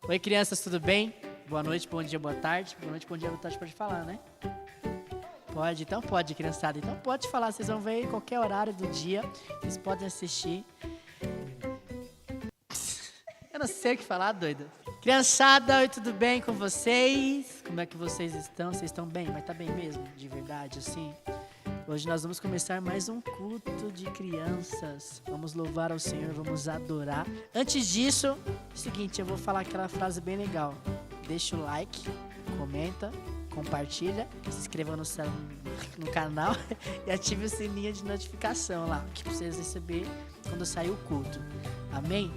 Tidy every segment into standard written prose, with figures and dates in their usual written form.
Oi, crianças, tudo bem? Boa noite, bom dia, boa tarde. Boa noite, bom dia, boa tarde, pode falar, né? Pode, então pode, criançada. Então pode falar, vocês vão ver em qualquer horário do dia. Vocês podem assistir. Eu não sei o que falar, doido. Criançada, oi, tudo bem com vocês? Como é que vocês estão? Vocês estão bem? Mas tá bem mesmo? De verdade, assim? Hoje nós vamos começar mais um culto de crianças. Vamos louvar ao Senhor, vamos adorar. Antes disso, é o seguinte, eu vou falar aquela frase bem legal. Deixa o like, comenta, compartilha, se inscreva no canal e ative o sininho de notificação lá, que pra vocês receberem quando sair o culto. Amém?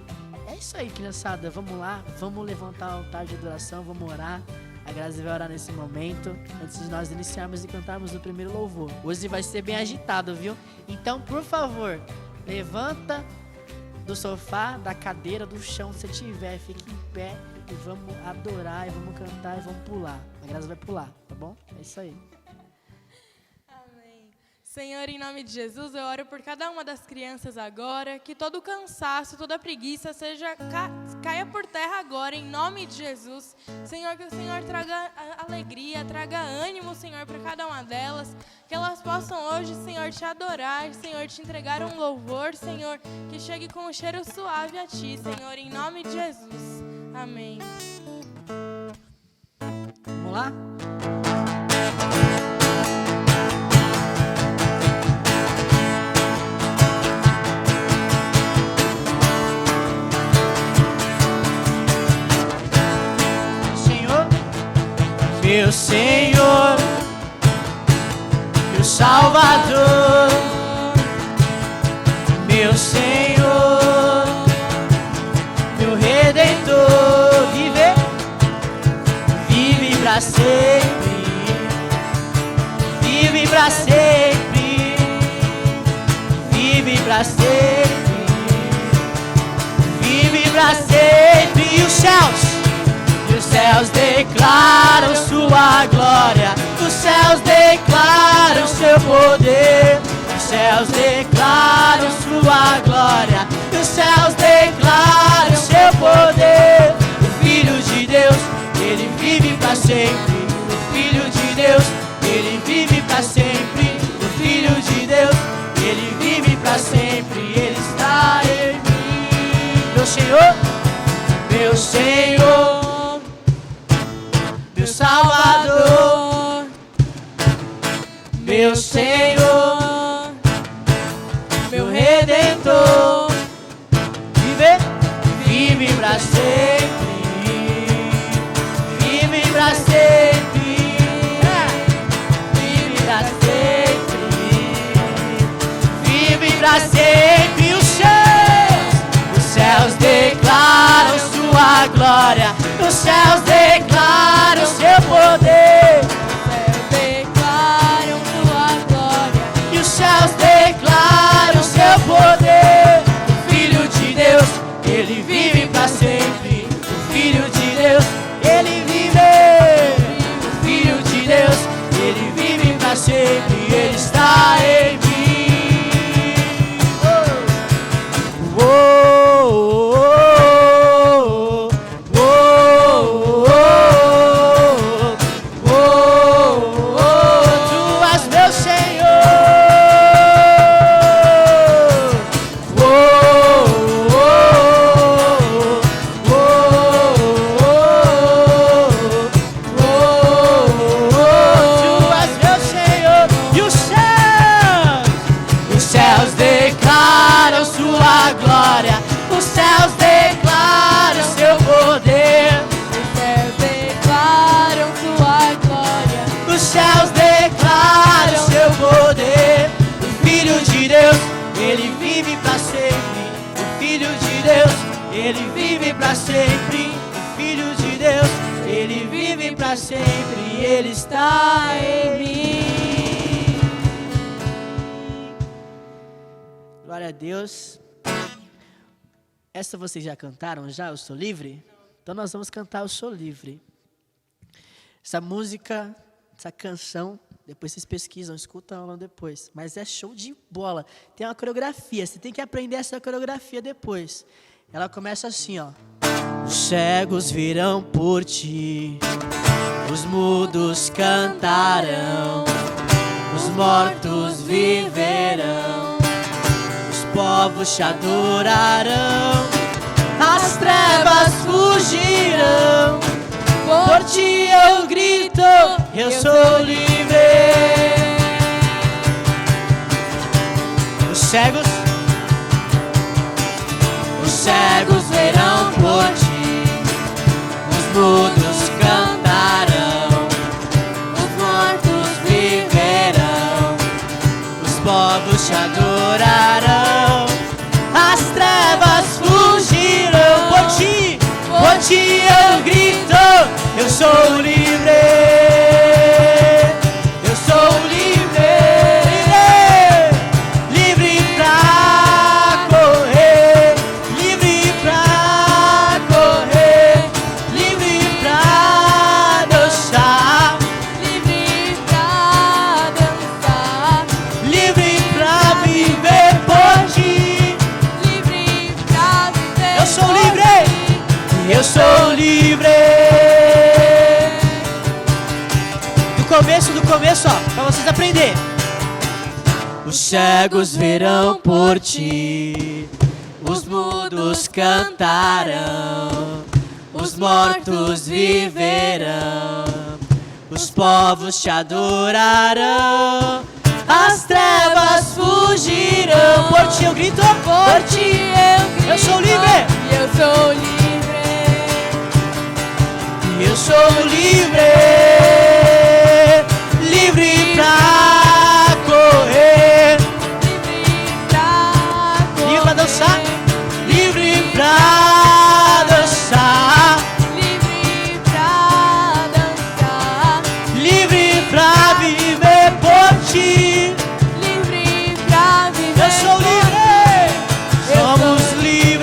É isso aí, criançada. Vamos lá, vamos levantar o altar de adoração, vamos orar. A Grazi vai orar nesse momento, antes de nós iniciarmos e cantarmos o primeiro louvor. Hoje vai ser bem agitado, viu? Então, por favor, levanta do sofá, da cadeira, do chão, se tiver, fique em pé e vamos adorar, e vamos cantar e vamos pular. A Grazi vai pular, tá bom? É isso aí. Senhor, em nome de Jesus, eu oro por cada uma das crianças agora, que todo o cansaço, toda a preguiça caia por terra agora, em nome de Jesus. Senhor, que o Senhor traga alegria, traga ânimo, Senhor, para cada uma delas, que elas possam hoje, Senhor, te adorar, Senhor, te entregar um louvor, Senhor, que chegue com um cheiro suave a Ti, Senhor, em nome de Jesus. Amém. Vamos lá? Meu Senhor, meu Salvador, meu Senhor, meu Redentor, vive pra sempre, vive pra sempre, vive pra sempre, vive pra sempre, e os céus declaram sua glória, os céus declaram seu poder, os céus declaram sua glória, os céus declaram seu poder. O Filho de Deus, ele vive para sempre, o Filho de Deus, ele vive para sempre, o Filho de Deus, ele vive para sempre, ele está em mim. Meu Senhor, meu Senhor, meu Salvador, meu Senhor, meu Redentor, vive pra sempre, vive pra sempre, vive pra sempre, vive pra sempre. Os céus declaram sua glória, os céus declaram seu poder, os céus declaram sua glória, e os céus declaram seu poder. O Filho de Deus, ele vive para sempre, o Filho de Deus, ele vive, o Filho de Deus, ele vive para sempre, ele está em mim. Ele vive para sempre, o Filho de Deus, ele vive para sempre, o Filho de Deus, ele vive para sempre, ele está em mim. Glória a Deus. Essa vocês já cantaram já, Eu Sou Livre? Então nós vamos cantar Eu Sou Livre. Essa música, essa canção, depois vocês pesquisam, escutam depois. Mas é show de bola. Tem uma coreografia, você tem que aprender essa coreografia depois. Ela começa assim, ó. Os cegos virão por ti, os mudos cantarão, os mortos viverão, os povos te adorarão, as trevas fugirão. Por ti eu grito, eu sou livre. Os cegos verão por ti, os mudos cantarão, os mortos viverão, os povos te adorarão, as trevas fugirão. Por ti eu grito, eu sou livre, eu sou livre, livre pra correr, livre pra correr, livre pra dançar, livre pra dançar, livre pra viver por ti, livre pra viver. Eu sou livre. Eu sou livre. Do começo, ó, pra vocês aprenderem. Os cegos verão por ti, os mudos cantarão, os mortos viverão, os povos te adorarão, as trevas fugirão. Por ti eu grito, por ti eu grito. Eu sou livre. Eu sou livre. Eu sou livre, livre pra correr, livre pra dançar, livre pra dançar, livre pra dançar, livre pra viver por ti, livre pra viver. Eu sou livre, somos livres.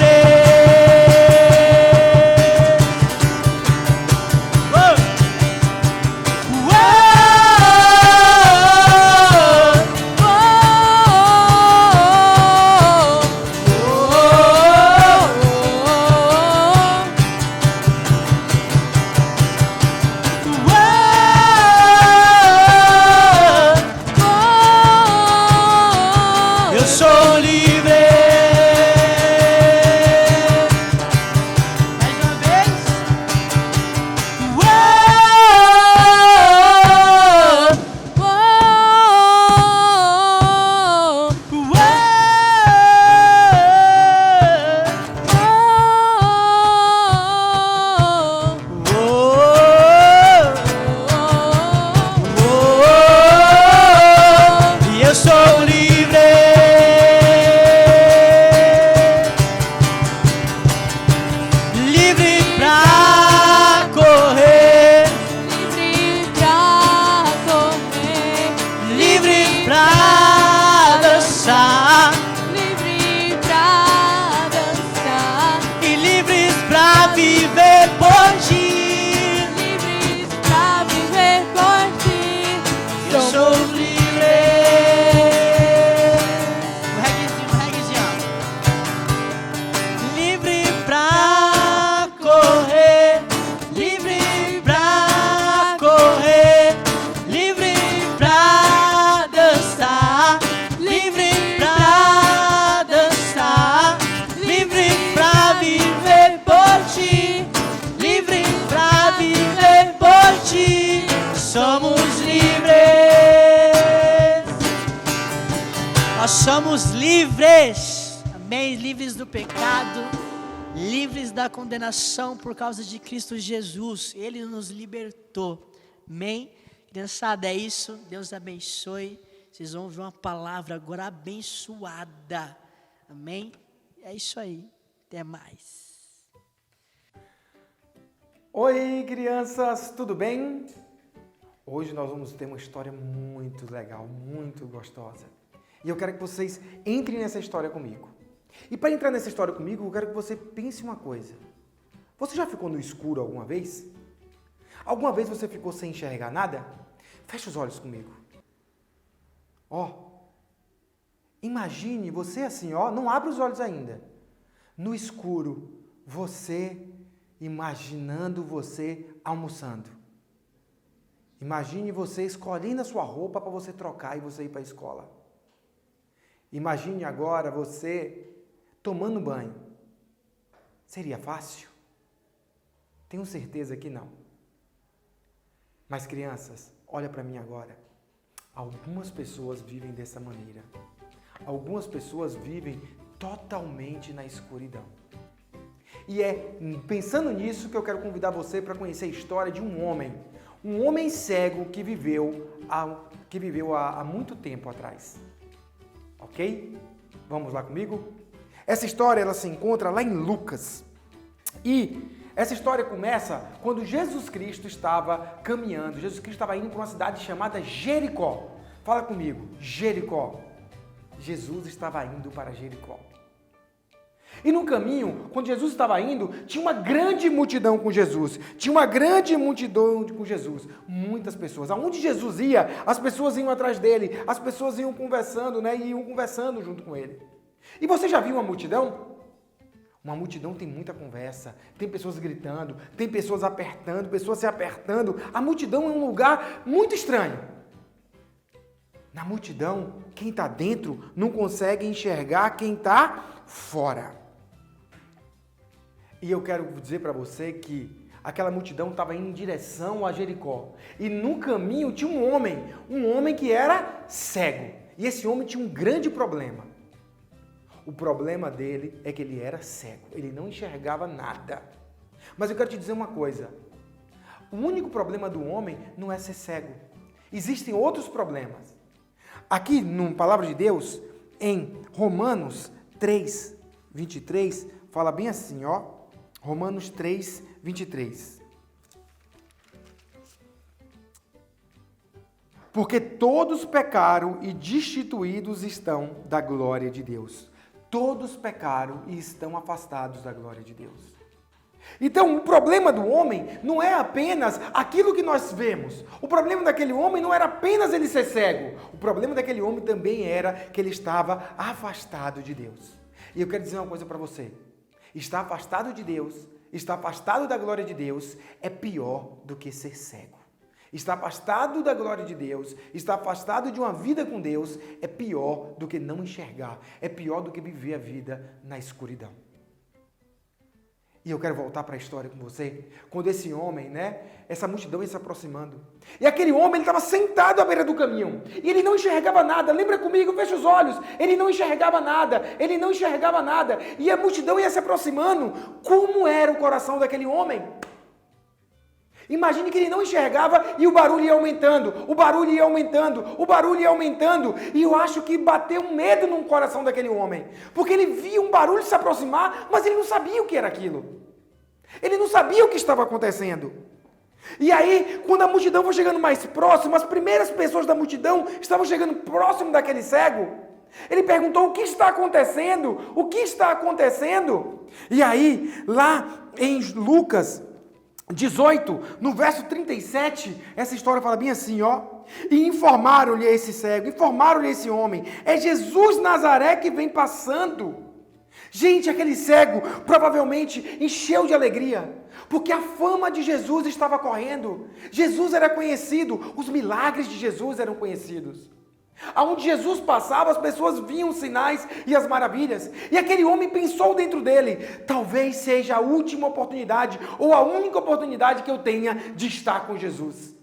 Somos livres, amém? Livres do pecado, livres da condenação por causa de Cristo Jesus. Ele nos libertou, amém? Criançada, é isso, Deus abençoe. Vocês vão ouvir uma palavra agora abençoada, amém? É isso aí, até mais. Oi, crianças, tudo bem? Hoje nós vamos ter uma história muito legal, muito gostosa. E eu quero que vocês entrem nessa história comigo. E para entrar nessa história comigo, eu quero que você pense uma coisa. Você já ficou no escuro alguma vez? Alguma vez você ficou sem enxergar nada? Feche os olhos comigo. Ó, imagine você assim, ó, não abre os olhos ainda. No escuro, você imaginando você almoçando. Imagine você escolhendo a sua roupa para você trocar e você ir para a escola. Imagine agora você tomando banho. Seria fácil? Tenho certeza que não. Mas crianças, olha para mim agora. Algumas pessoas vivem dessa maneira. Algumas pessoas vivem totalmente na escuridão. E é pensando nisso que eu quero convidar você para conhecer a história de um homem cego que viveu há muito tempo atrás. Ok? Vamos lá comigo? Essa história ela se encontra lá em Lucas. E essa história começa quando Jesus Cristo estava caminhando. Jesus Cristo estava indo para uma cidade chamada Jericó. Fala comigo, Jericó. Jesus estava indo para Jericó. E no caminho, quando Jesus estava indo, tinha uma grande multidão com Jesus. Muitas pessoas. Aonde Jesus ia, as pessoas iam atrás dele. As pessoas iam conversando, né? E iam conversando junto com ele. E você já viu uma multidão? Uma multidão tem muita conversa. Tem pessoas gritando, tem pessoas apertando, pessoas se apertando. A multidão é um lugar muito estranho. Na multidão, quem está dentro não consegue enxergar quem está fora. E eu quero dizer para você que aquela multidão estava indo em direção a Jericó. E no caminho tinha um homem que era cego. E esse homem tinha um grande problema. O problema dele é que ele era cego. Ele não enxergava nada. Mas eu quero te dizer uma coisa. O único problema do homem não é ser cego. Existem outros problemas. Aqui, na palavra de Deus, em Romanos 3, 23, fala bem assim, ó. Romanos 3, 23. Porque todos pecaram e destituídos estão da glória de Deus. Todos pecaram e estão afastados da glória de Deus. Então, o problema do homem não é apenas aquilo que nós vemos. O problema daquele homem não era apenas ele ser cego. O problema daquele homem também era que ele estava afastado de Deus. E eu quero dizer uma coisa para você. Estar afastado de Deus, estar afastado da glória de Deus é pior do que ser cego. Estar afastado da glória de Deus, estar afastado de uma vida com Deus é pior do que não enxergar. É pior do que viver a vida na escuridão. E eu quero voltar para a história com você, quando esse homem, essa multidão ia se aproximando. E aquele homem, ele estava sentado à beira do caminho. E ele não enxergava nada. Lembra comigo, fecha os olhos. Ele não enxergava nada. E a multidão ia se aproximando. Como era o coração daquele homem? Imagine que ele não enxergava e o barulho ia aumentando. E eu acho que bateu um medo no coração daquele homem. Porque ele via um barulho se aproximar, mas ele não sabia o que era aquilo. Ele não sabia o que estava acontecendo. E aí, quando a multidão foi chegando mais próximo, as primeiras pessoas da multidão estavam chegando próximo daquele cego. Ele perguntou: o que está acontecendo? E aí, lá em Lucas 18, no verso 37, essa história fala bem assim, ó. E informaram-lhe esse cego, informaram-lhe esse homem: é Jesus Nazaré que vem passando. Gente, aquele cego provavelmente encheu de alegria, porque a fama de Jesus estava correndo. Jesus era conhecido, os milagres de Jesus eram conhecidos. Aonde Jesus passava, as pessoas viam os sinais e as maravilhas. E aquele homem pensou dentro dele: talvez seja a última oportunidade, ou a única oportunidade que eu tenha de estar com Jesus.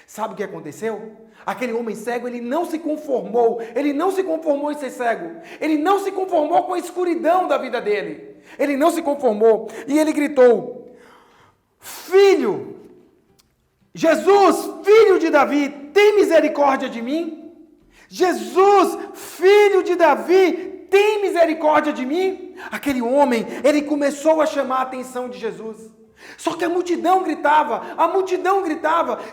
Sabe o que aconteceu? Aquele homem cego, ele não se conformou em ser cego. Ele não se conformou com a escuridão da vida dele. Ele não se conformou. E ele gritou: Filho, Jesus, filho de Davi, tem misericórdia de mim? Jesus, filho de Davi, tem misericórdia de mim? Aquele homem, ele começou a chamar a atenção de Jesus. Só que a multidão gritava.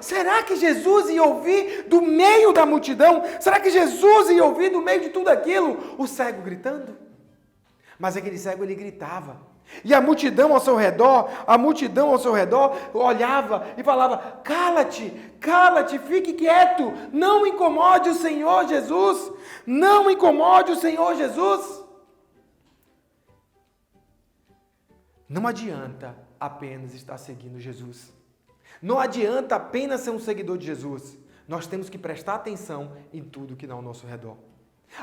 Será que Jesus ia ouvir do meio da multidão? Será que Jesus ia ouvir do meio de tudo aquilo o cego gritando? Mas aquele cego, ele gritava. E a multidão ao seu redor olhava e falava: cala-te, fique quieto, não incomode o Senhor Jesus. Não adianta apenas estar seguindo Jesus. Não adianta apenas ser um seguidor de Jesus. Nós temos que prestar atenção em tudo que está ao nosso redor.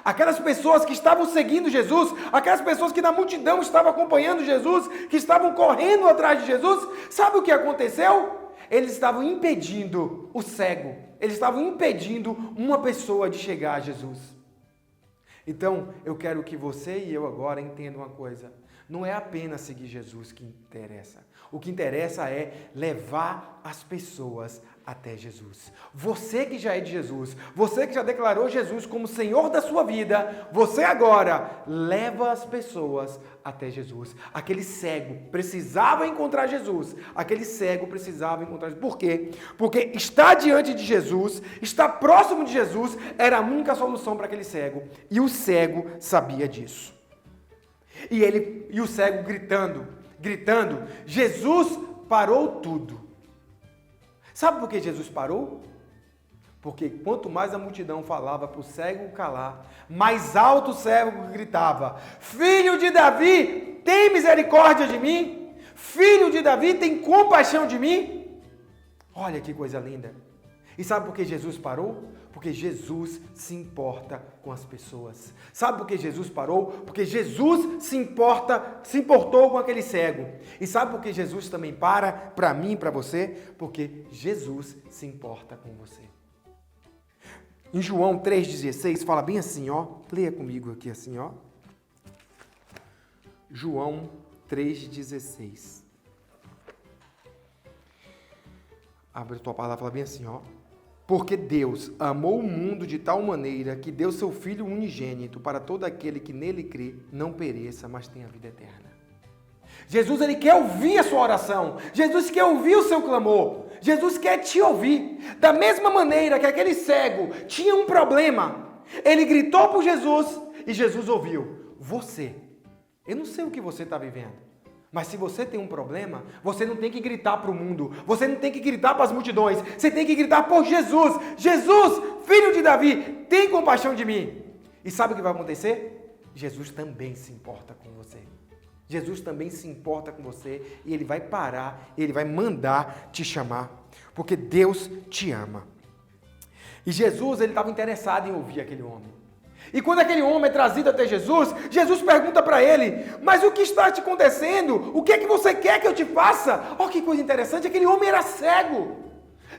Aquelas pessoas que estavam seguindo Jesus, aquelas pessoas que na multidão estavam acompanhando Jesus, que estavam correndo atrás de Jesus, sabe o que aconteceu? Eles estavam impedindo o cego, eles estavam impedindo uma pessoa de chegar a Jesus. Então, eu quero que você e eu agora entendam uma coisa. Não é apenas seguir Jesus que interessa. O que interessa é levar as pessoas até Jesus. Você que já é de Jesus, você que já declarou Jesus como Senhor da sua vida, você agora leva as pessoas até Jesus. Aquele cego precisava encontrar Jesus. Aquele cego precisava encontrar Jesus. Por quê? Porque estar diante de Jesus, estar próximo de Jesus, era a única solução para aquele cego. E o cego sabia disso. E o cego gritando, Jesus parou tudo. Sabe por que Jesus parou? Porque quanto mais a multidão falava para o cego calar, mais alto o cego gritava: Filho de Davi, tem misericórdia de mim? Filho de Davi, tem compaixão de mim? Olha que coisa linda. E sabe por que Jesus parou? Porque Jesus se importa com as pessoas. Sabe por que Jesus parou? Porque Jesus se importou com aquele cego. E sabe por que Jesus também para mim e para você? Porque Jesus se importa com você. Em João 3,16 fala bem assim, ó. Leia comigo aqui assim, ó. João 3,16. Abre a tua palavra, fala bem assim, ó. Porque Deus amou o mundo de tal maneira que deu seu Filho unigênito para todo aquele que nele crê não pereça, mas tenha vida eterna. Jesus, ele quer ouvir a sua oração. Jesus quer ouvir o seu clamor. Jesus quer te ouvir. Da mesma maneira que aquele cego tinha um problema, ele gritou por Jesus e Jesus ouviu. Você, eu não sei o que você está vivendo. Mas se você tem um problema, você não tem que gritar para o mundo, você não tem que gritar para as multidões, você tem que gritar por Jesus. Jesus, filho de Davi, tem compaixão de mim. E sabe o que vai acontecer? Jesus também se importa com você. Jesus também se importa com você e Ele vai parar, Ele vai mandar te chamar, porque Deus te ama. E Jesus, ele estava interessado em ouvir aquele homem. E quando aquele homem é trazido até Jesus, Jesus pergunta para ele: mas o que está te acontecendo? O que é que você quer que eu te faça? Oh, que coisa interessante, aquele homem era cego.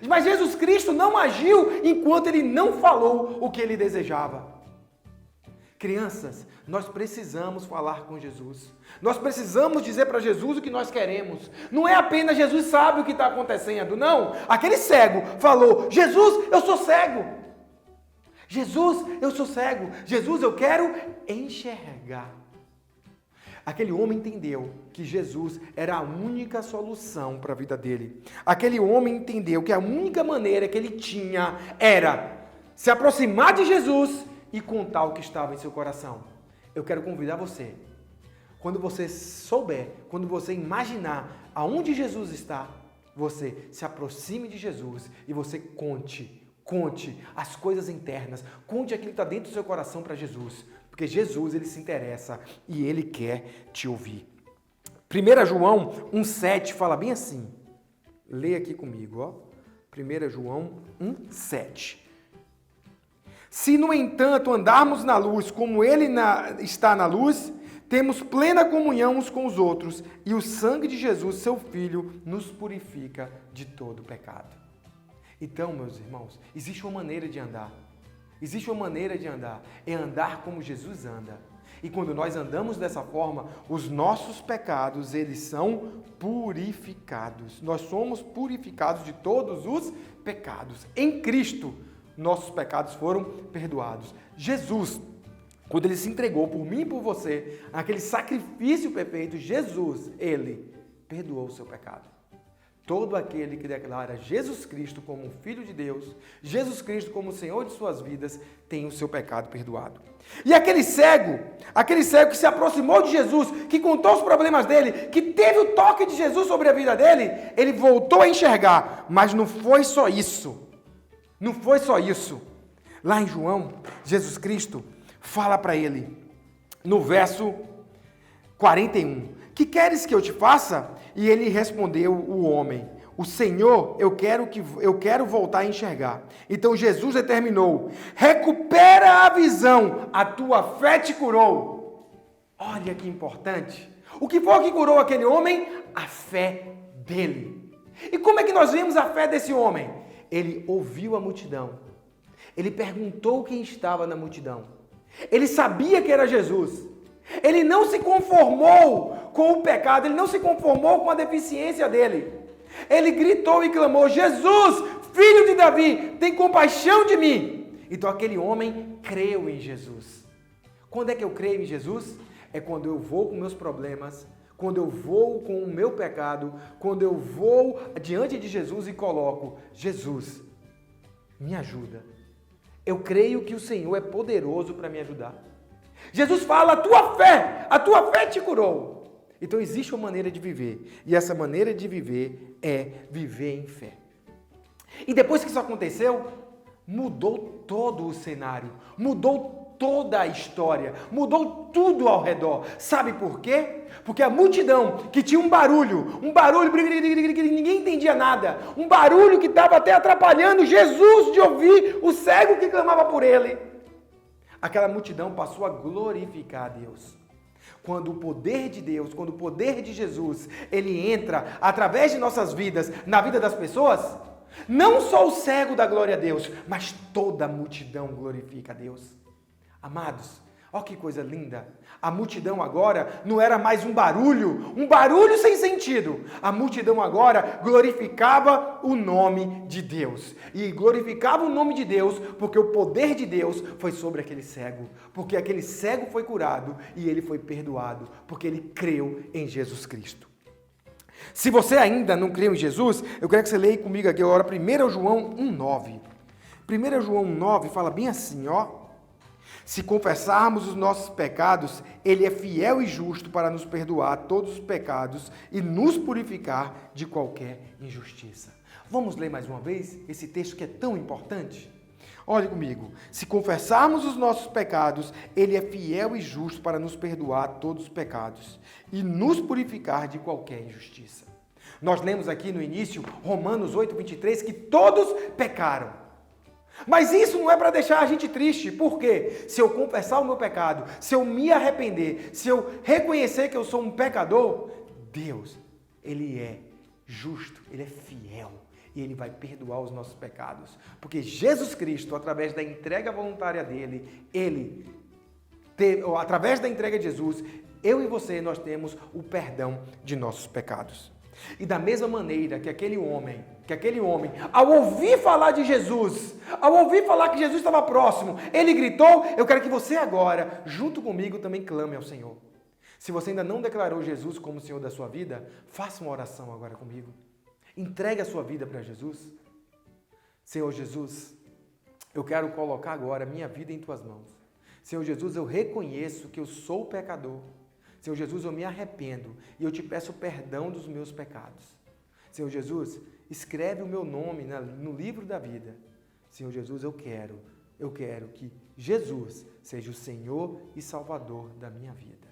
Mas Jesus Cristo não agiu enquanto ele não falou o que ele desejava. Crianças, nós precisamos falar com Jesus. Nós precisamos dizer para Jesus o que nós queremos. Não é apenas Jesus sabe o que está acontecendo, não. Aquele cego falou: Jesus, eu sou cego. Jesus, eu sou cego. Jesus, eu quero enxergar. Aquele homem entendeu que Jesus era a única solução para a vida dele. Aquele homem entendeu que a única maneira que ele tinha era se aproximar de Jesus e contar o que estava em seu coração. Eu quero convidar você, quando você souber, quando você imaginar aonde Jesus está, você se aproxime de Jesus e você conte as coisas internas, conte aquilo que está dentro do seu coração para Jesus, porque Jesus, ele se interessa e ele quer te ouvir. 1 João 1,7 fala bem assim, leia aqui comigo, ó. 1 João 1,7. Se, no entanto, andarmos na luz como ele está na luz, temos plena comunhão uns com os outros, e o sangue de Jesus, seu Filho, nos purifica de todo pecado. Então, meus irmãos, existe uma maneira de andar. Existe uma maneira de andar. É andar como Jesus anda. E quando nós andamos dessa forma, os nossos pecados, eles são purificados. Nós somos purificados de todos os pecados. Em Cristo, nossos pecados foram perdoados. Jesus, quando ele se entregou por mim e por você, aquele sacrifício perfeito, Jesus, ele perdoou o seu pecado. Todo aquele que declara Jesus Cristo como o Filho de Deus, Jesus Cristo como o Senhor de suas vidas, tem o seu pecado perdoado. E aquele cego que se aproximou de Jesus, que contou os problemas dele, que teve o toque de Jesus sobre a vida dele, ele voltou a enxergar, mas não foi só isso. Não foi só isso. Lá em João, Jesus Cristo fala para ele, no verso 41, que queres que eu te faça? E ele respondeu o homem: o Senhor, eu quero voltar a enxergar. Então Jesus determinou: recupera a visão, a tua fé te curou. Olha que importante. O que foi que curou aquele homem? A fé dele. E como é que nós vimos a fé desse homem? Ele ouviu a multidão. Ele perguntou quem estava na multidão. Ele sabia que era Jesus. Ele não se conformou com o pecado, ele não se conformou com a deficiência dele. Ele gritou e clamou: Jesus, filho de Davi, tem compaixão de mim. Então aquele homem creu em Jesus. Quando é que eu creio em Jesus? É quando eu vou com meus problemas, quando eu vou com o meu pecado, quando eu vou diante de Jesus e coloco: Jesus, me ajuda. Eu creio que o Senhor é poderoso para me ajudar. Jesus fala: a tua fé te curou. Então existe uma maneira de viver, e essa maneira de viver é viver em fé. E depois que isso aconteceu, mudou todo o cenário, mudou toda a história, mudou tudo ao redor. Sabe por quê? Porque a multidão que tinha um barulho, que ninguém entendia nada, um barulho que estava até atrapalhando Jesus de ouvir o cego que clamava por ele. Aquela multidão passou a glorificar a Deus. Quando o poder de Deus, quando o poder de Jesus, ele entra através de nossas vidas, na vida das pessoas, não só o cego dá glória a Deus, mas toda a multidão glorifica a Deus. Amados, olha que coisa linda. A multidão agora não era mais um barulho sem sentido. A multidão agora glorificava o nome de Deus. E glorificava o nome de Deus porque o poder de Deus foi sobre aquele cego. Porque aquele cego foi curado e ele foi perdoado. Porque ele creu em Jesus Cristo. Se você ainda não creu em Jesus, eu quero que você leia comigo aqui agora 1 João 1,9. 1 João 1,9 fala bem assim, ó. Se confessarmos os nossos pecados, Ele é fiel e justo para nos perdoar todos os pecados e nos purificar de qualquer injustiça. Vamos ler mais uma vez esse texto que é tão importante? Olhe comigo. Se confessarmos os nossos pecados, Ele é fiel e justo para nos perdoar todos os pecados e nos purificar de qualquer injustiça. Nós lemos aqui no início, Romanos 8:23, que todos pecaram. Mas isso não é para deixar a gente triste, porque se eu confessar o meu pecado, se eu me arrepender, se eu reconhecer que eu sou um pecador, Deus, Ele é justo, Ele é fiel e Ele vai perdoar os nossos pecados. Porque Jesus Cristo, através da entrega voluntária dEle, através da entrega de Jesus, eu e você, nós temos o perdão de nossos pecados. E da mesma maneira que aquele homem, ao ouvir falar de Jesus, ao ouvir falar que Jesus estava próximo, ele gritou: eu quero que você agora, junto comigo, também clame ao Senhor. Se você ainda não declarou Jesus como Senhor da sua vida, faça uma oração agora comigo. Entregue a sua vida para Jesus. Senhor Jesus, eu quero colocar agora minha vida em tuas mãos. Senhor Jesus, eu reconheço que eu sou pecador. Senhor Jesus, eu me arrependo e eu te peço perdão dos meus pecados. Senhor Jesus, escreve o meu nome no livro da vida. Senhor Jesus, eu quero que Jesus seja o Senhor e Salvador da minha vida.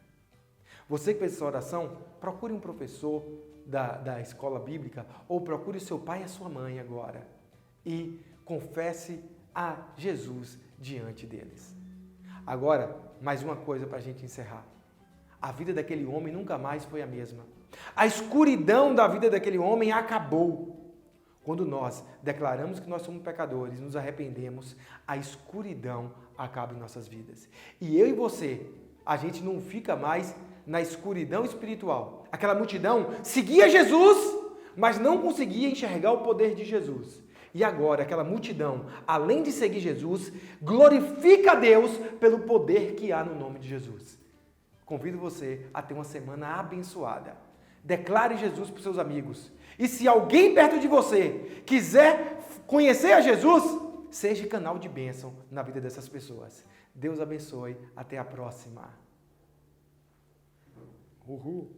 Você que fez essa oração, procure um professor da escola bíblica ou procure o seu pai e a sua mãe agora e confesse a Jesus diante deles. Agora, mais uma coisa para a gente encerrar. A vida daquele homem nunca mais foi a mesma. A escuridão da vida daquele homem acabou. Quando nós declaramos que nós somos pecadores, nos arrependemos, a escuridão acaba em nossas vidas. E eu e você, a gente não fica mais na escuridão espiritual. Aquela multidão seguia Jesus, mas não conseguia enxergar o poder de Jesus. E agora, aquela multidão, além de seguir Jesus, glorifica a Deus pelo poder que há no nome de Jesus. Convido você a ter uma semana abençoada. Declare Jesus para os seus amigos. E se alguém perto de você quiser conhecer a Jesus, seja canal de bênção na vida dessas pessoas. Deus abençoe. Até a próxima. Uhul.